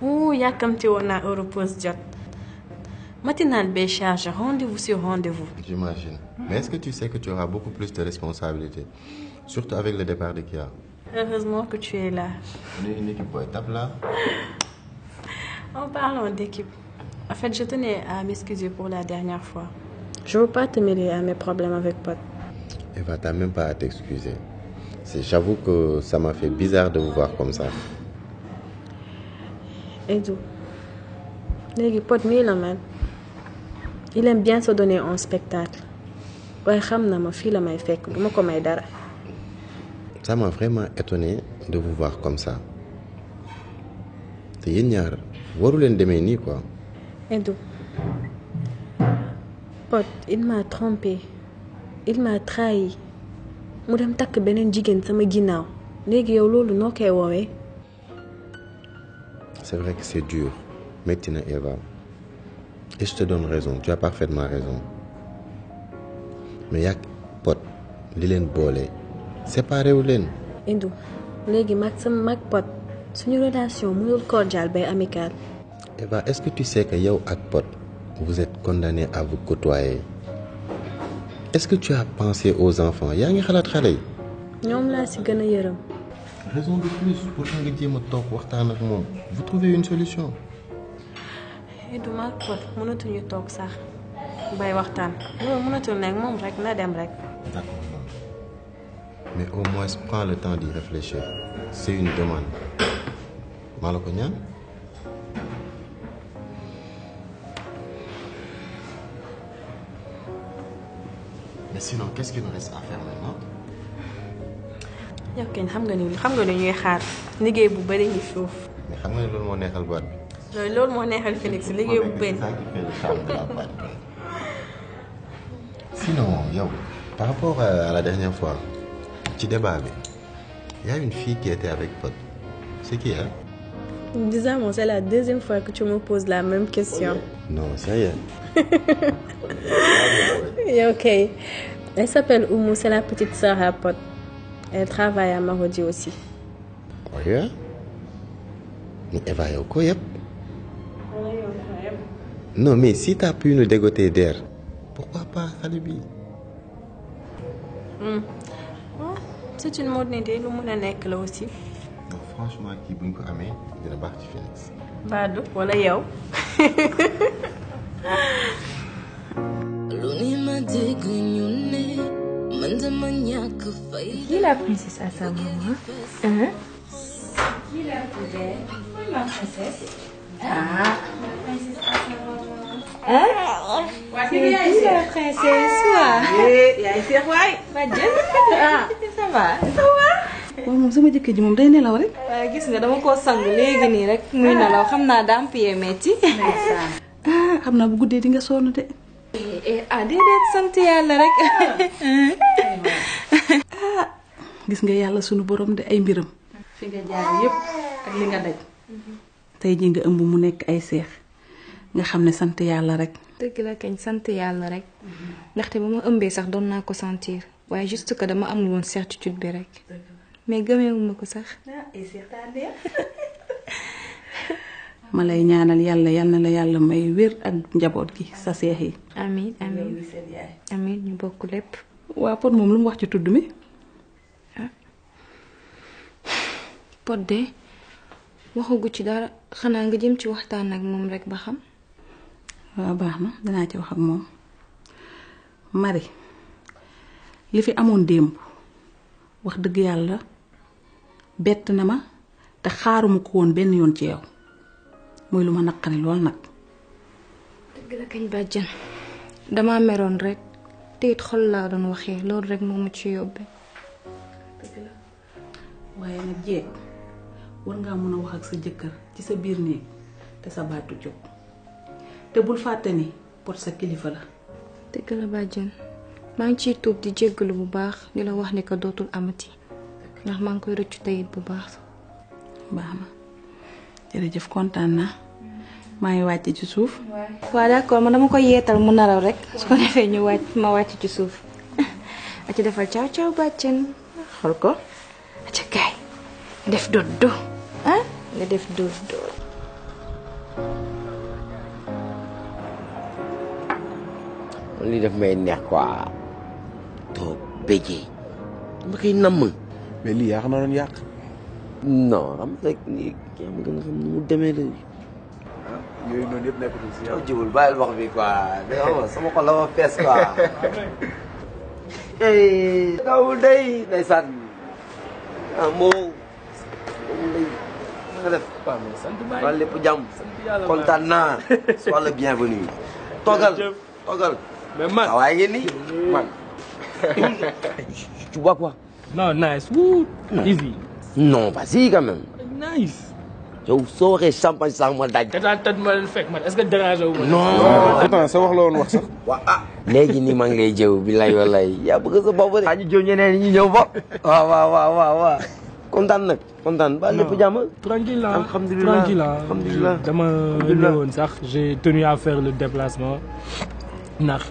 Oh, yàkkamti woon naa heure pause jot. Matinale bay charge, rendez-vous sur rendez-vous. J'imagine. Mais est-ce que tu sais que tu auras beaucoup plus de responsabilités, surtout avec le départ de Kia? Heureusement que tu es là. On est une équipe, boy. Tape là. En parlant d'équipe, en fait, je tenais à m'excuser pour la dernière fois. Je veux pas te mêler à mes problèmes avec Pod. Eva, t'as même pas à t'excuser. J'avoue que ça m'a fait bizarre de vous voir comme ça. Edu, léegi Pod nii la mel. Il aime bien se donner en spectacle. waaye xam na ma fii la may fekk duma ko may dara. Ça m'a vraiment étonné de vous voir comme ça. te yéen ñaar waru leen demee nii quoi. Edu, Pod il m'a trompé, il m'a trahi. mu dem takk beneen jigéen sama ginnaaw léegi yow loolu noo koy woowee. C'est vrai que c'est dur. Metti na Eva. Et je te donne raison, tu as parfaitement raison. Mais yàgg Pod li leen boole séparé wu leen. Edu, léegi mag sama mag Pod suñu relation mënul cordial bay amical. Eva, est-ce que tu sais que yow ak Pod vous êtes condamnés à vous côtoyer? Est-ce que tu as pensé aux enfants? yaa ngi xalaat xale yi. ñoom laa ci gën a yërëm. Raison de plus pour nga jéem a toog waxtaan ak moom. Vous trouvez une solution. Edu mag Pod mënatuñu toog sax bay waxtaan loolu mënatul nekk moom rek na dem rek. D'accord. Mais au moins prends le temps d'y réfléchir. C'est une demande. maa la ko ñaan. Mais sinon, qu'est-ce qu'il nous reste à faire maintenant? yow kenn xam nga ni ñuy xaar liggéey bu bëri ngi suuf. Mais xam nga ne loolu moo neexal boîte bi. loolu moo neexal Phoenix liggéey bu bëri. C'est ça qui fait le charme de la boîte. Sinon, yow, par rapport à la dernière fois, ci débat bi, il y a une fille qui était avec Pod. C'est qui elle? Bizarrement, c'est la deuxième fois que tu me poses la même question. Non, sérieux. Ok. Elle s'appelle Oumou, c'est la petite sœur à Pod. Elle travaille à Marodi aussi. Oh yeah? Mais Eva, yow ko yëpp? Non, mais si t'as pu nous dégoter d'air, pourquoi pas xale bi? C'est une mode idée, lu mën a nekk la aussi. Non, franchement, kii buñ ko amee dina baax ci Phoenix. Badou wala yow. Qui est la princesse à sa maman? Hein? Qui est la poubelle? Oui, ma princesse. Ah. La princesse à sa maman. Hein? Ouais, C'est qui la princesse? Ouais. yaay seex waay. Ba jël. Ah. Ça va? Ça va? waaw moom sama jëkkër ji moom day nelaw rek. waaw gis nga dama koo sang léegi nii rek muy nelaw xam naa daa am pied metti. ah xam naa bu guddee di nga sonn de. ah déedéet sant yàlla rek. ah gis nga yàlla sunu borom de ay mbiram. fi nga jaar yépp ak li nga daj. tey ji nga ëmb mu nekk ay seex nga xam ne sant yàlla rek. dëgg la kañ sant yàlla rek. ndaxte ba ma ëmbee sax doon naa ko sentir waaye juste que dama amul woon certitude bi rek. mais gëmeewuma ko sax. ma lay ñaanal yàlla yal na la yàlla may wér ak njaboot gi sa seex yi. amiin amiin amiin ñu bokk lépp. waa Pod moom lu mu wax ci tudd mi. Pod de waxagu ci dara xanaa nga jëm ci waxtaan ak moom rek ba xam. waaw baax na dinaa ci wax ak moom. Marie li fi amoon démb wax dëgg yàlla bett na ma te xaaruma ko woon benn yoon ci yow mooy lu ma naqari lool nag. dëgg la kañ bàjjan dama meroon rek te it xol laa doon waxee loolu rek moo ma ci yóbbee. dëgg la waaye nag jeeg war ngaa mën a wax ak sa jëkkër ci sa biir néeg te sa baatu jóg te bul fàtte ni Pod sa kilifa la. dëgg la bàjjan maa ngi ciy tuub di jéggalu bu baax di la wax ni ko dootul amati ndax maa ngi koy rëccu teyit bu baax. baax na jërëjëf kontaan naa maa ngi wàcc ci suuf. waaw d'accord man dama koy yeetal mu naraw rek su ko defee ñu ma wàcc ci suuf a ci defal caaw caaw bàjjan xool ko a ca kaay def dodo ah nga def dodo. li def may neex quoi toog béjee dama koy namm. mais lii yaa xam na doon yàq. non xam rek ni kii am gën a xam ni mu demee la. yooyu noonu yëpp nekkatul si yow. yow jibul bàyyil wax bi quoi dégg sama xol la ma fees quoi. dawul day ndeysaan moo day nga def wala lépp jàmm kontaan naa sois le bienvenu toogal mais man waaye ngeen ni man tu bois quoi? non nice wuu easy non vas-y quand même nice yow soo waxee champagne sax ma daj. tët ma leen fekk man est-ce que dérange wu ma. non pourtant sa wax la woon wax sax. waaw ah léegi nii maa ngi lay jëw billaay wallaay yaa bëgg sa bopp de. ñu jëw ñeneen ñi ñëw ba. waaw kontaan nag kontaan ba lépp jàmm. tranquille alhamdulilah dama ñëwoon sax j'ai tenu à faire le déplacement ndax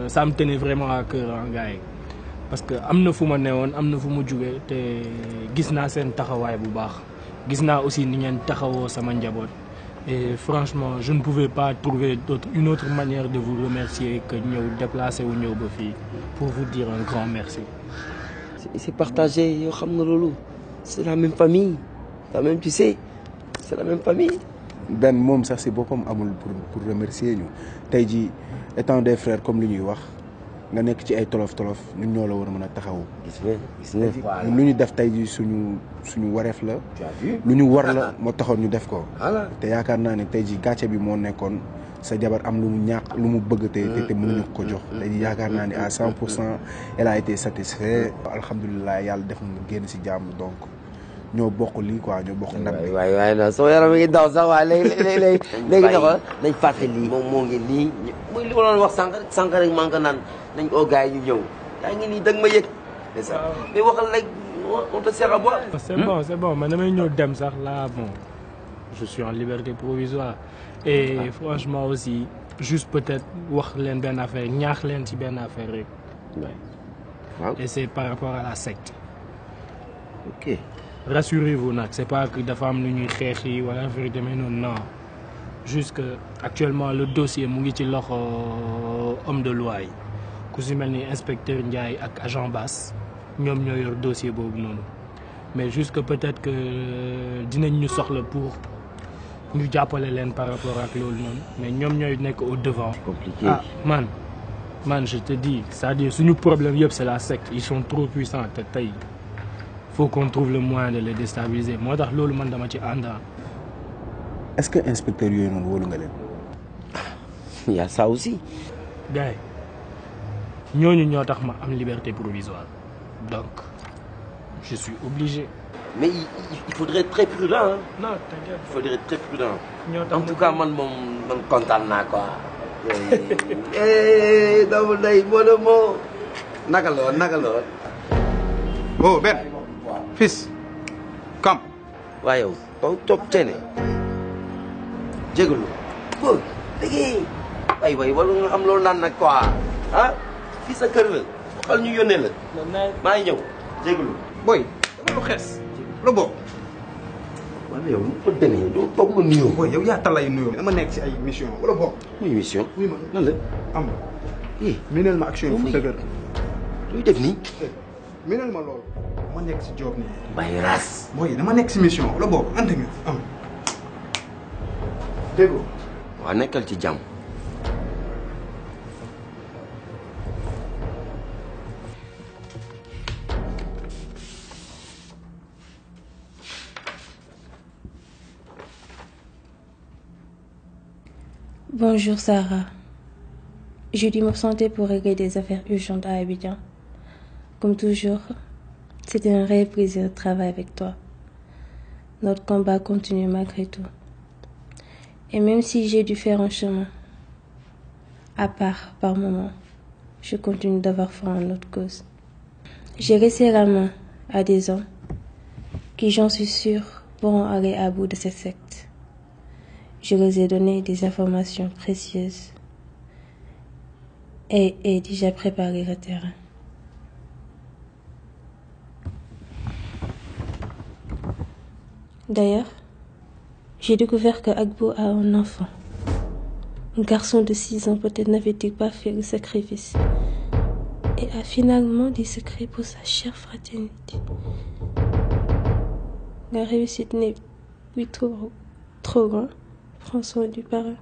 ça me tenait vraiment à cœur gars yi parce que am na fu ma newoon am na fu mu jugee te gis naa seen taxawaay bu baax. gis naa aussi ni ngeen taxawoo sama njaboot et franchement je ne pouvais pas trouver une autre manière de vous remercier que ñëw déplacer wu ñëw ba fii pour vous dire un grand merci. c'est partagé yoo xam nga loolu c'est la même famille la même tu sais c'est la même famille. Ben moom sax si boppam amul pour remercier ñu tey jii étant des frères comme li ñuy wax nga nekk ci ay tolof ñun ñoo la war a mën a taxawu. gis nga lu ñu def tey jii suñu wareef la. lu ñu war la moo taxoon ñu def ko. te yaakaar naa ne tey jii gàcce bi moo nekkoon sa jabar am lu mu ñàkk lu mu bëgg te mënuñu ko jox. tey jii yaakaar naa ne à 100% elle a été satisfaite. alhamdulilah yàlla def na génn si jàmm donc ñoo bokk lii quoi ñoo bokk ndam bi. waay non soo yaram mi ngi daw sax waaye léegi dafa nañ fàtte lii moom moo ngi nii mooy li ma doon wax sànq rek maa ngi ko naan nañ ko gars yi ñu ñëw yaa ngi nii dëgg ma yëg c'est ça mais waxal rek on te sert à boire. c'est bon man damay ñëw dem sax là bon je suis en liberté provisoire et franchement aussi juste peut-être wax leen benn affaire ñaax leen ci benn affaire rek. waaw et c'est par rapport à la secte. ok. rassurez-vous nag c'est pas que dafa am lu ñuy xeex yi wala affaire demee noonu non juste que actuellement le dossier mu ngi ci loxo homme de loi yi ku si mel ni inspecteur Ndiaye ak agent Bass ñoom ñoo yor dossier boobu noonu mais juste que peut-être que dinañ ñu soxla pour ñu jàppale leen par rapport ak loolu noonu mais ñoom ñooy nekk au devant. compliqué ah man je te dis c'est-à-dire suñu problème yëpp c'est la secte ils sont trop puissants te tey. faut qu'on trouve le moyen de les déstabiliser moo tax loolu man dama ci ànd. est-ce que inspecteur yooyu noonu wóolu nga leen. y a ça aussi. gars yi ñooñu ñoo tax ma am liberté provisoire donc je suis obligé. mais il faudrait être très prudent hein. non t'inquiète. il faudrait être très prudent. en tout cas man kontaan naa quoi. doomu ndey moo naka la woon. oh Ben. fils. come. waaye yow toog teene jégalu boo léegi way wala nga xam loolu naan nag quoi ah fii sa kër la waxal ñu yónnee la maa ngi ñëw jégalu boy dama lu xees la bokk wala yow lu ko demee doo toog ma nuyoo boy yow yaa talay nuyoo dama nekk si ay mission wala bokk muy mission oui ma lan la am mineel ma action fu dëgër luy def nii mineel ma loolu ma nekk si job nii bàyyi raas boy dama nekk si mission wala bokk ante nga am dégg waaw nekkal ci jàmm Bonjour Sarah. J'ai dû m'absenter pour régler des affaires urgentes à Abidjan. Comme toujours, c'était un réel plaisir de travailler avec toi. Notre combat continue malgré tout. Et même si j'ai dû faire un chemin, à part par moments, je continue d'avoir foi en notre cause. J'ai laissé la main à des hommes qui, j'en suis sûre, pourront aller à bout de cette secte. Je leur ai donné des informations précieuses et ai déjà préparé le terrain. D'ailleurs, j'ai découvert que Agbo a un enfant. Un garçon de 6 ans peut-être n'avait-il pas fait le sacrifice et a finalement des secrets pour sa chère fraternité. La réussite n'est plus trop loin. Prends soin du parrain.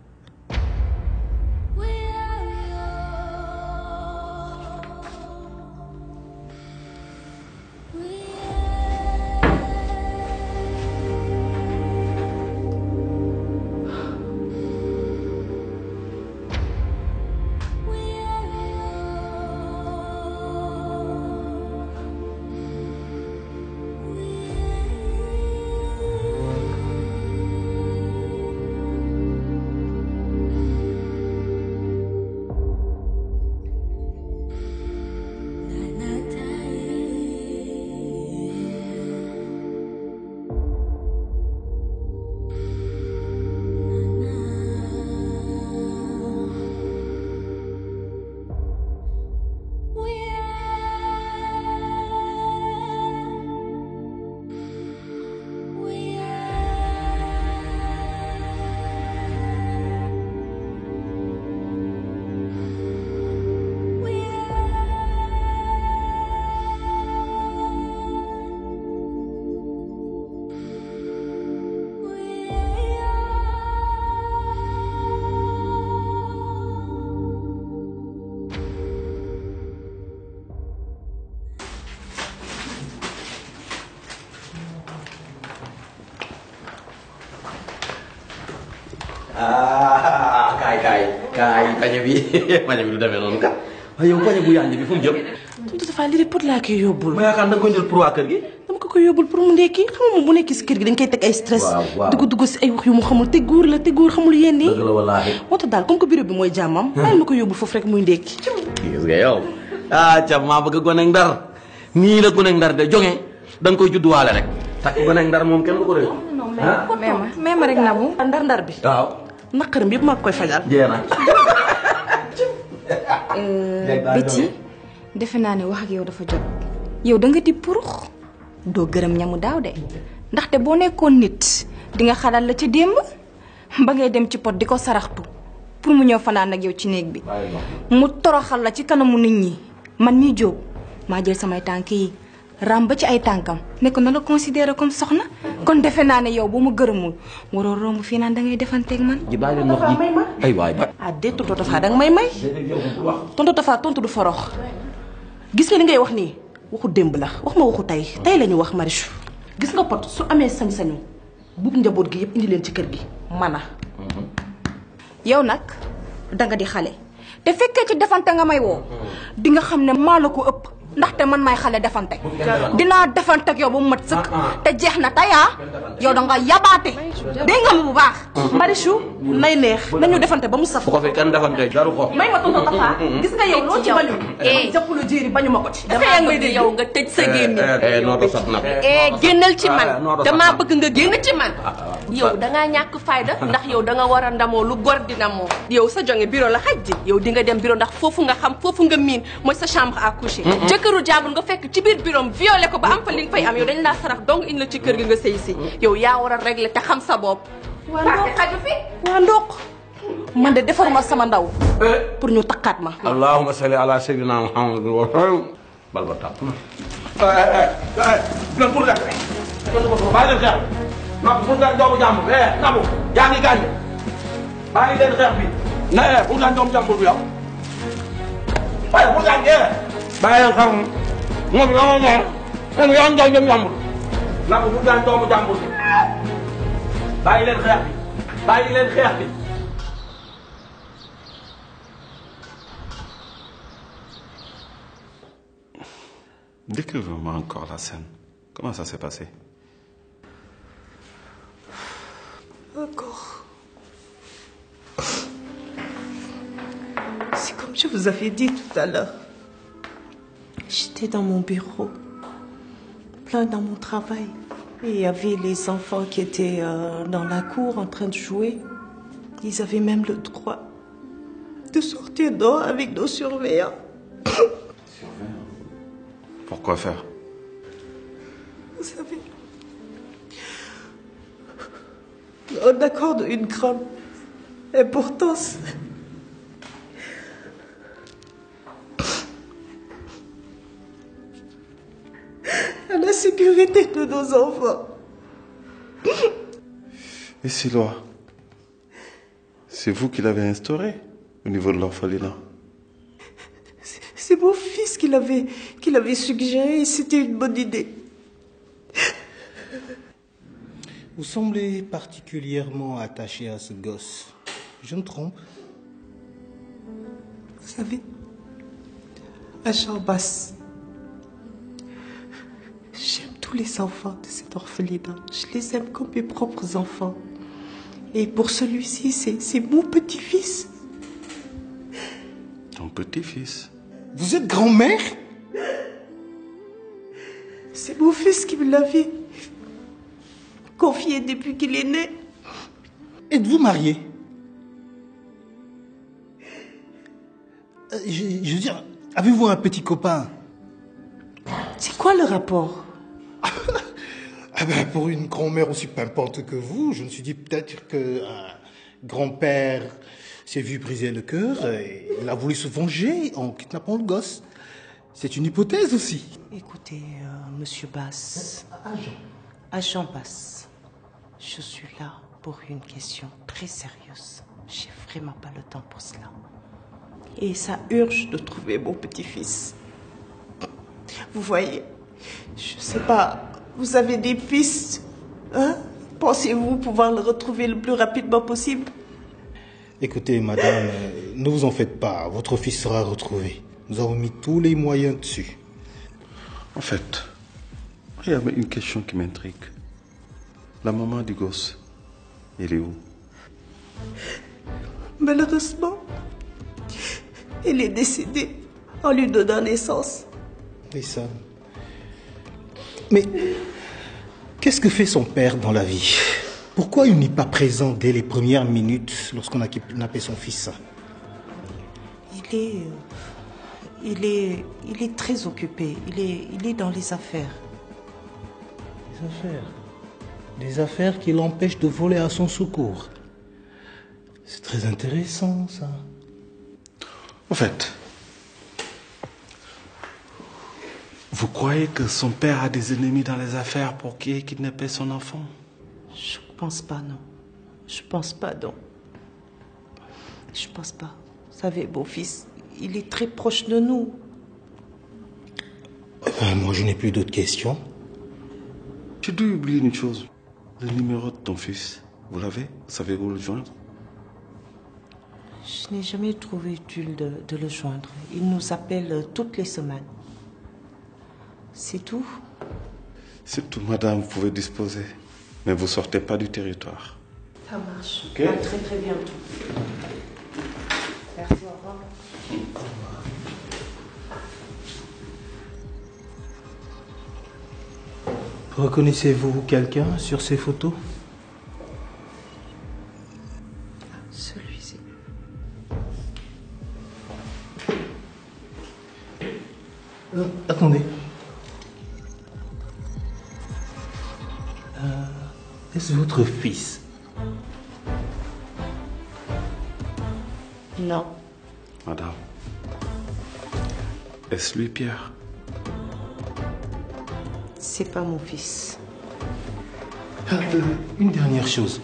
kaay pañe bi pañe bi du demee noonu kat waaye yow pañe bu yànj bi fu mu jëm. tonton Tafa lii de pot laa koy yóbbul. ma yaakaar da nga koy jël pour waa kër gi. dama ko koy yóbbul pour mu ndekki xam nga moom bu nekkee si kër gi dañ koy teg ay stress. dugg si ay wax yu mu xamul te góor la te góor xamul yéen nii. dëgg la wallaahi. moo tax daal comme que bureau bi mooy jàmmam. bàyyi ma ko yóbbul foofu rek muy ndekki. gis nga yow cam maa bëgg gone ndar nii la gone ndar de jonge da nga koy judduwaale rek takk gone ndar moom kenn du ko réew. mais ma rek Nabou. ndar bi. waaw. naqaram bi yëpp maa koy fajal. jeex na. Betty defe naa ne wax ak yow dafa jot yow da nga di purux doo gërëm ñamu daaw de ndaxte boo nekkoon nit di nga xalaat la ca démb ba ngay dem ci pot di ko saraxtu pour mu ñëw fanaan ak yow ci néeg bi mu toroxal la ci kanamu nit ñi man mii jóob maa jël samay tànk yi ram ba ci ay tànkam ne ko na la considéré comme soxna kon defe naa ne yow bu ma gërëmul waroo romb fii naan da ngay defanteeg man. ji bàyyi leen wax ji ay waay ba. déet tonton Tafa danga may may. tonton Tafa tontu du forox. gis nga li ngay wax nii waxu démb la wax ma waxu tey la ñu wax Marichou. gis nga pot su amee sañ-sañu buub njaboot gi yëpp indi leen ci kër gi mana. yow nag danga di xale te fekkee ci defante nga may woo di nga xam ne maa la ko ëpp. ndaxte man may xale defante dinaa defante ak yow ba mu mat sëkk te jeex na taya yow da nga yabaate dégg nga ma bu baax. Marichou nay neex nañu defante ba mu saf. bu ko fi kenn defante jaru ko. may ma tonton Tafa gis nga yow loo ci bañu. jàpp la jéeri bañu ma ko ci. damaa bëgg yow nga tëj sa gémmiñ. noo ko sot nag. génnal ci man damaa bëgg nga génn ci man. yow dangaa ñàkk fayda ndax yow da nga war a ndamoo lu gor di ndamoo. yow sa jonge bureau la xaj ji yow di nga dem bureau ndax foofu nga xam foofu nga miin mooy sa chambre à coucher. jëkkëru jàmbur nga fekk ci biir bureau violé ko ba am fa li nga fay am yow dañ laa sarax donc indi la ci kër gi nga sëy si yow yaa war a régler te xam sa bopp. waa ndox man de defaruma sama ndaw pour ñu takkaat ma. allahumma salli ala sayyidina Muhammad wa sallam bal ba tàpp na pour la bàyyi leen xeex Nabou pour nga doomu jàmbur Nabou yaa ngi gaañ bàyyi leen xeex bi na pour nga doomu jàmbur bi yow waaye pour nga bàyyi leen xam moom yaa ngi yaa ngi jëm jàmbur Nabou pour nga doomu jàmbur bi bàyyi leen xeex bi bàyyi leen xeex bi. Décrivez-moi encore la scène. Comment ça s'est passé? Encore. C'est comme je vous avais dit tout à l'heure. J'étais dans mon bureau, plein dans mon travail. Et il y avait les enfants qui étaient dans la cour en train de jouer. Ils avaient même le droit de sortir dehors avec nos surveillants. Surveillants? Pourquoi faire? Vous savez, on accorde une grande importance à la sécurité de nos enfants. Et ces lois, c'est vous qui l'avez instauré au niveau de l'orphelinat? C'est mon fils qui l'avait suggéré et c'était une bonne idée. Vous semblez particulièrement attaché à ce gosse. Je me trompe? Vous savez, à Chambas, j'aime tous les enfants de cet orphelinat. Je les aime comme mes propres enfants. Et pour celui-ci, c'est mon petit-fils. Ton petit-fils? Vous êtes grand-mère? C'est mon fils qui me l'avait confié depuis qu'il est né. Êtes-vous mariée? Je veux dire, avez-vous un petit copain? C'est quoi le rapport? Ah ben, pour une grand-mère aussi pimpante que vous, je me suis dit peut-être qu'un grand-père s'est vu briser le cœur et il a voulu se venger en kidnappant le gosse. C'est une hypothèse aussi. Écoutez, monsieur Bass, agent Bass, je suis là pour une question très sérieuse. J'ai vraiment pas le temps pour cela. Et ça urge de trouver mon petit-fils. Vous voyez, je sais pas, vous avez des pistes, hein? Pensez-vous pouvoir le retrouver le plus rapidement possible? Écoutez, madame, ne vous en faites pas, votre fils sera retrouvé. Nous avons mis tous les moyens dessus. En fait, il y avait une question qui m'intrigue. La maman du gosse, elle est où? Malheureusement, elle est décédée en lui donnant naissance. Et ça. Mais qu'est-ce que fait son père dans la vie? Pourquoi il n'est pas présent dès les premières minutes lorsqu'on a kidnappé son fils? Il est très occupé. Il est dans les affaires. Les affaires? Des affaires qui l'empêchent de voler à son secours. C'est très intéressant, ça. En fait, vous croyez que son père a des ennemis dans les affaires pour qui ait kidnappé son enfant? Je pense pas, non. Je pense pas, non. Je pense pas. Vous savez, mon fils, il est très proche de nous. Moi, je n'ai plus d'autres questions. Tu dois oublier une chose. Le numéro de ton fils, vous l'avez? Savez-vous le joindre? Je n'ai jamais trouvé utile de le joindre. Il nous appelle toutes les semaines. C'est tout? C'est tout, madame, vous pouvez disposer. Mais vous sortez pas du territoire. Ça marche. Ok. À très très bientôt. Merci, au revoir. Reconnaissez-vous quelqu'un sur ces photos? Celui-ci. Attendez. Est-ce votre fils? Non. Madame, est-ce lui, Pierre? C'est pas mon fils. Une dernière chose.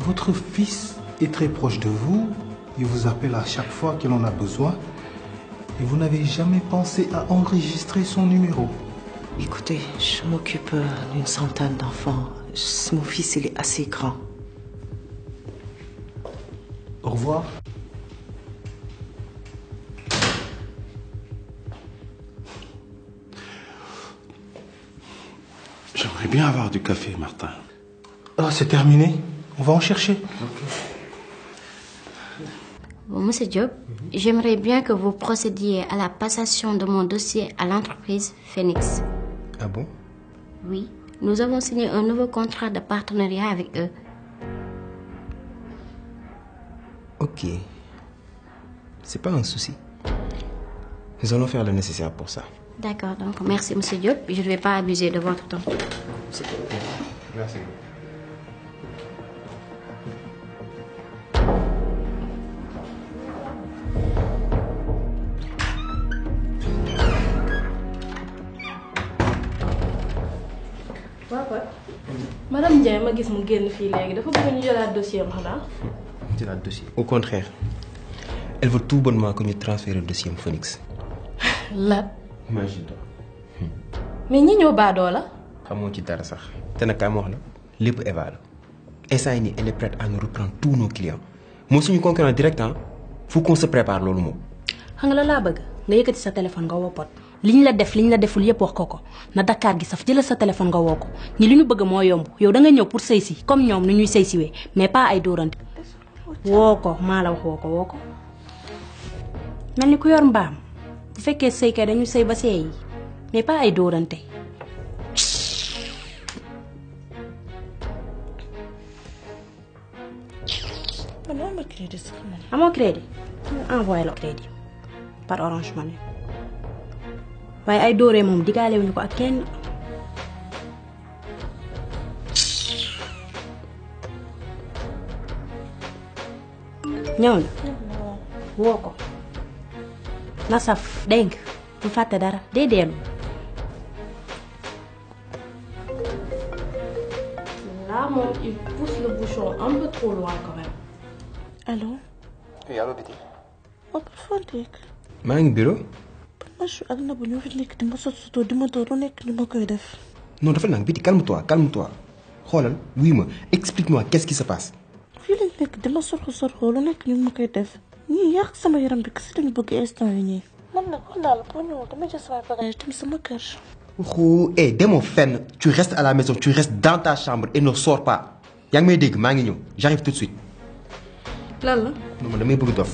Votre fils est très proche de vous. Il vous appelle à chaque fois qu'il en a besoin. Et vous n'avez jamais pensé à enregistrer son numéro? Écoutez, je m'occupe d'une centaine d'enfants. Mon fils, il est assez grand. Au revoir. J'aimerais bien avoir du café, Martin. Ah, c'est terminé. On va en chercher. Bon, Monsieur Diop, j'aimerais bien que vous procédiez à la passation de mon dossier à l'entreprise Phoenix. Ah bon? Oui, nous avons signé un nouveau contrat de partenariat avec eux. Ok. C'est pas un souci. Nous allons faire le nécessaire pour ça. D'accord, donc merci Monsieur Diop. Je ne vais pas abuser de votre temps. Merci. Papa madame Ndiaye ma gis mu génn fii léegi dafa bëgg ñu jëlaat dossier am xanaa. Jëlaat dossier au contraire elle veut tout bonnement que ñu transférer le dossier am Phoenix. la. imagine-toi. mais ñi ñoo baadoo la. xamoo ci dara sax te nag kaay ma wax la lépp Eva la instant yii nii elle est prête à nous reprendre tous nos clients moo suñu concurrent direct ah faut qu'on se prépare loolu moom. xam nga la laa bëgg nga yëkkati sa téléphone nga woo Pod liñ la def liñ la deful yépp wax ko na Dakar gi saf jëlal sa téléphone nga woo ko ñi li ñu bëgg moo yomb yow da nga ñëw pour sëy si comme ñoom ni ñuy sëy siwee mais pas ay dóorante woo ko maa la wax woo ko mel ni ku yor mbaam bu fekkee sëy kay dañu sëy ba seey mais pas ay dóorante. man amoo crédit sax man. amoo crédit envoyé la crédit par Orange Money waaye ay dóoree moom digaale wuñu ko ak kenn. ñëw na woo ko na saf dégg nga bu fàtte dara day dellu. Là moom il pousse le bouchon un peu trop loin quand même. Allô. oui allo Biti. Papa foo nekk. maa ngi bureau. Machu ak Nabou ñoo fi nekk di ma sotoo di ma door lu nekk ni ma koy def. non dafa nag Biti calme-toi xoolal wuy ma explique-moi qu'est-ce qui se passe. fii lañ nekk di ma sorxo lu nekk ñu ma koy def ñii yàq sama yaram bi kese lañu bëgg instant yi ñii. man nag wax naa la boo ñëwoon dama jël sama bagage dem sama kër. demoo fenn tu restes à la maison tu restes dans ta chambre et ne sors pas yaa ngi may dégg maa ngi ñëw j'arrive tout de suite. lan la. non man damay bëgg dof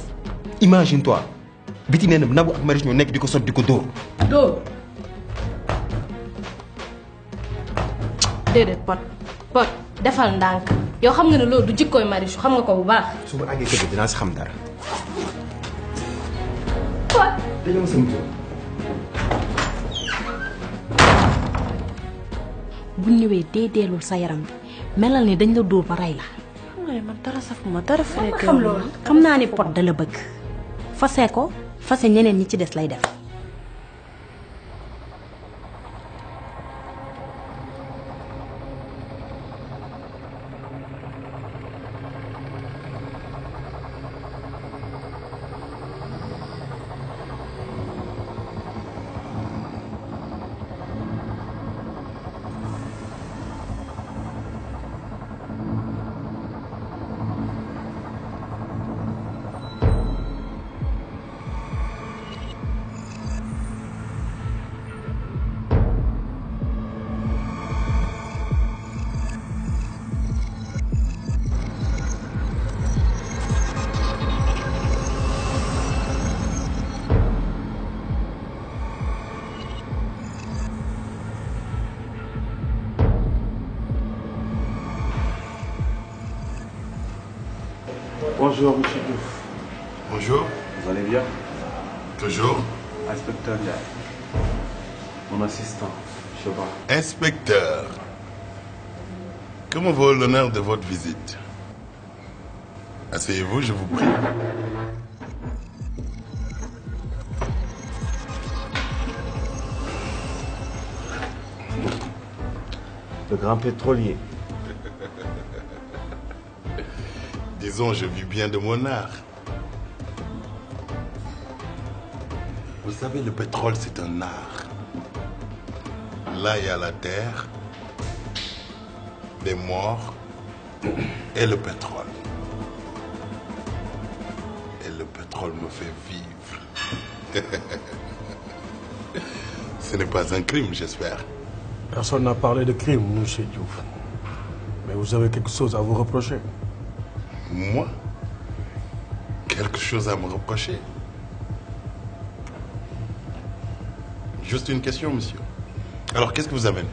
imagine-toi Biti nee na Nabou ak Marius ñoo nekk di ko sot di ko dóor. dóor. déedéet Pod defal ndànk yow xam nga ne loolu du jikkooy Marius xam nga ko bu baax. su ma àggee kër dinaa si xam dara. Pod. dañoo ma sama bu ñëwee dee deelul sa yaram bi melal ni dañ la dóor ba rey la. xam nga man dara safuma dara fekk. xam loolu xam naa ne Pod da la bëgg fase ko fase ñeneen ñi ci des lay def. Bonjour, monsieur Diouf. Bonjour. Vous allez bien? Toujours. Inspecteur Ndiaye. Mon assistant, Choba. Inspecteur, que me vaut l'honneur de votre visite? Asseyez-vous, je vous prie. Le grand pétrolier. Disons, je vis bien de mon art. Vous savez, le pétrole, c'est un art. Là, il y a la terre, les morts et le pétrole. Et le pétrole me fait vivre. Ce n'est pas un crime, j'espère. Personne n'a parlé de crime, monsieur Diouf. Mais vous avez quelque chose à vous reprocher. Moi? Quelque chose à me reprocher? Juste une question, monsieur. Alors, qu'est-ce que vous amènez?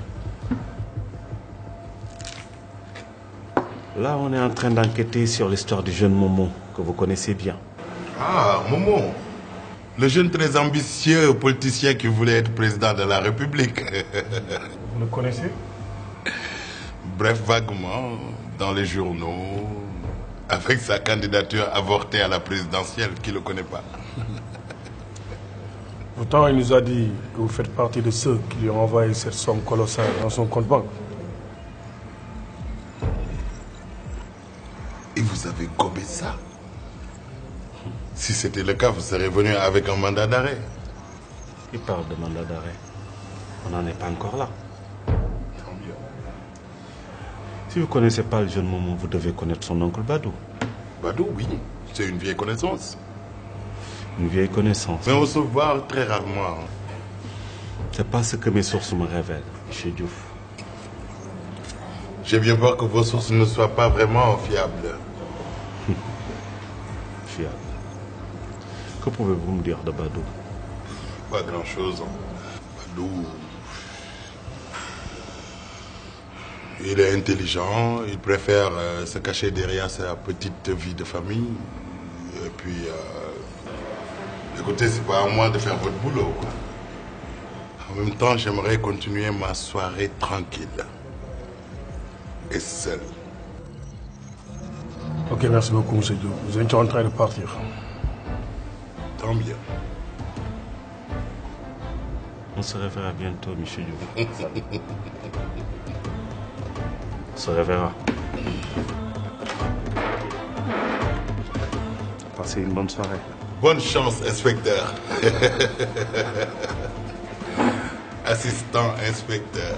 Là, on est en train d'enquêter sur l'histoire du jeune Momo, que vous connaissez bien. Ah, Momo. Le jeune très ambitieux politicien qui voulait être président de la République. Vous le connaissez? Bref, vaguement, dans les journaux, avec sa candidature avortée à la présidentielle, qui ne le connaît pas? Pourtant, il nous a dit que vous faites partie de ceux qui lui ont envoyé cette somme colossale dans son compte banque. gobé ça. Si c'était le cas, vous serez venu avec un mandat d'arrêt. Il parle de mandat d'arrêt. On n'en est pas encore là. Tant mieux. Si vous ne connaissez pas le jeune Momo, vous devez connaître son oncle Badou. Badou, oui. C'est une vieille connaissance. Une vieille connaissance. Mais on se voit très rarement. C'est pas ce que mes sources me révèlent, M. Diouf. J'ai bien peur que vos sources ne soient pas vraiment fiables. Fiables. Que pouvez-vous me dire de Badou? Pas grand-chose. Badou... Il est intelligent, il préfère se cacher derrière sa petite vie de famille. Et puis, écoutez, c'est pas à moi de faire votre boulot, quoi. En même temps, j'aimerais continuer ma soirée tranquille. Et seul. Ok, merci beaucoup, M. Diouf. Vous êtes en train de partir. Tant mieux. On se reverra bientôt, M. Diouf. On se reverra. Passez une bonne soirée. Bonne chance, inspecteur. Assistant inspecteur.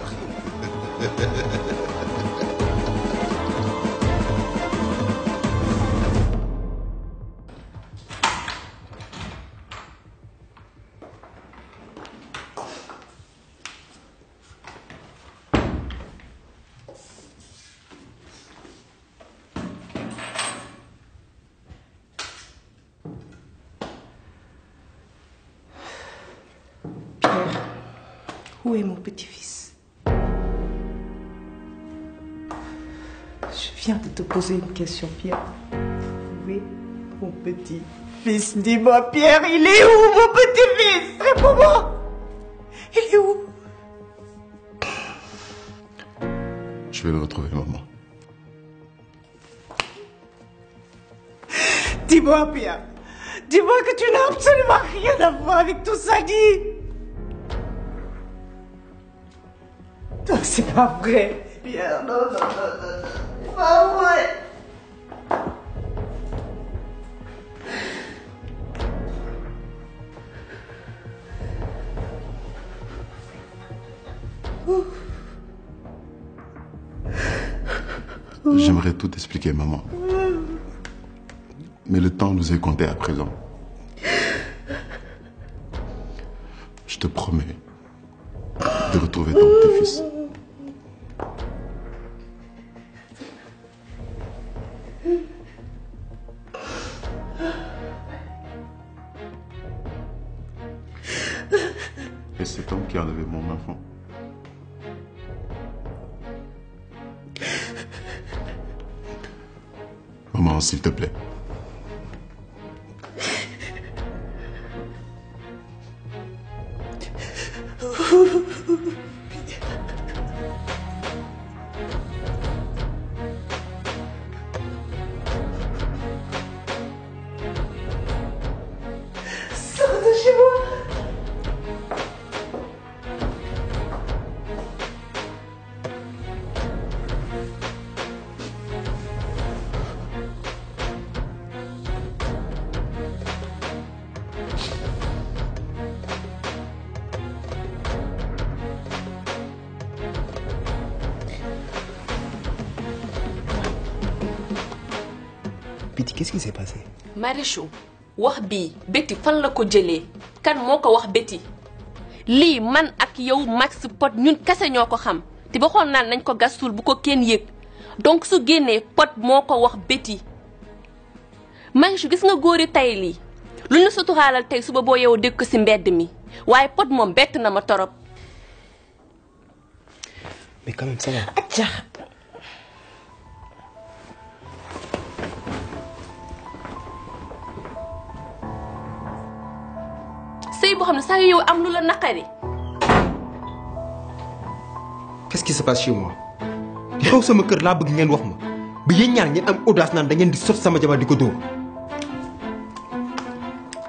Où est mon petit-fils? Je viens de te poser une question, Pierre. Où est mon petit-fils? Dis-moi, Pierre, il est où, mon petit-fils? Réponds-moi. Il est où? Je vais le retrouver, maman. Dis-moi, Pierre. Dis-moi que tu n'as absolument rien à voir avec tout ça, dis. Non, c'est pas vrai. Pierre, non, non, non, non, non. C'est pas vrai. J'aimerais tout expliquer, maman. Mais le temps nous est compté à présent. Je te promets de retrouver ton petit-fils. Et cet homme qui a enlevé mon enfant. Maman, s'il te plaît. Sors de chez moi. Biti, qu'est-ce qui s'est passé? Marichou wax bii Betty fan la ko jëlee kan moo ko wax Betty lii man ak yow Max Pod ñun kese ñoo ko xam te ba xool naan nañ ko gas suul bu ko kenn yëg donc su génnee Pod moo ko wax Betty Marichou gis nga góori tey lii lu ñu suturaalal tey suba boo yow dégg ko si mbedd mi waaye Pod moom bett na ma torop. Mais quand même, ça va. Adja. sëy boo xam ne saa yow am lu la naqari. Qu'est-ce qui se passe chez moi? li xew sama kër laa bëgg ngeen wax ma ba yéen ñaar ngeen am audace naan da ngeen di sot sama jabar di ko dóor.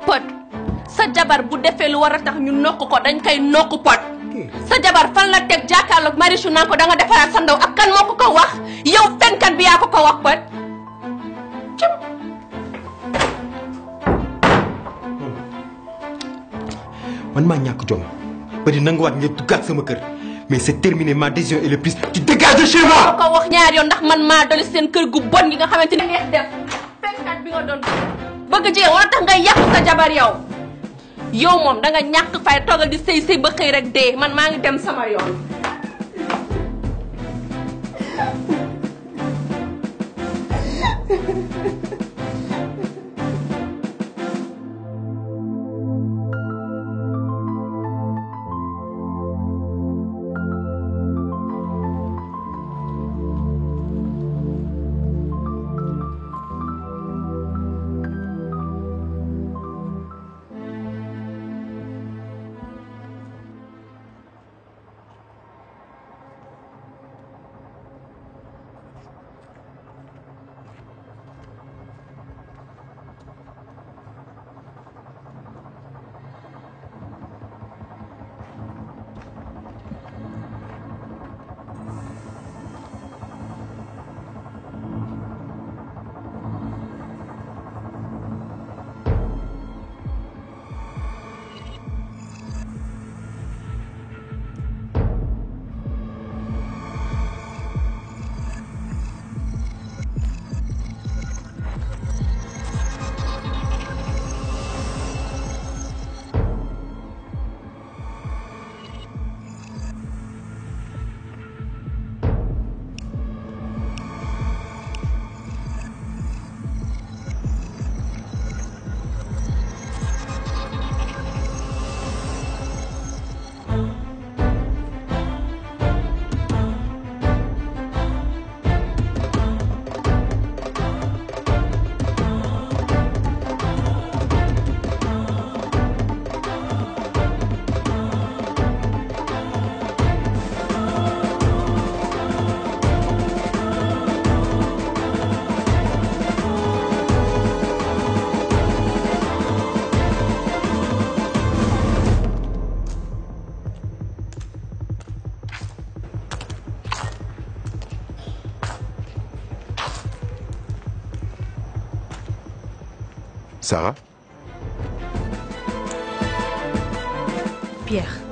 Pod sa jabar bu defee lu war a tax ñu nokk ko dañ koy nokk Pod. sa jabar fan la teg jàkkaarloog Marichou naan ko da nga defaraat sa ndaw ak kan moo ko ko wax yow fenkat bi yaa ko ko wax Pod. man maa ñàkk jom ba di nanguwaat ngeen duggaat sama kër mais c'est terminé, ma décision est le plus. Tu dégages de chez moi. ko wax ñaar yoon ndax man maa doli seen kër gu bon gi nga xamante ni neex def fekkat bi nga doon bëgg jigéen wala tax ngay yàq sa jabar yow yow moom da nga ñàkk fay toogal di sëy sëy ba xëy rek dee man maa ngi dem sama yoon. Sarah? Pierre.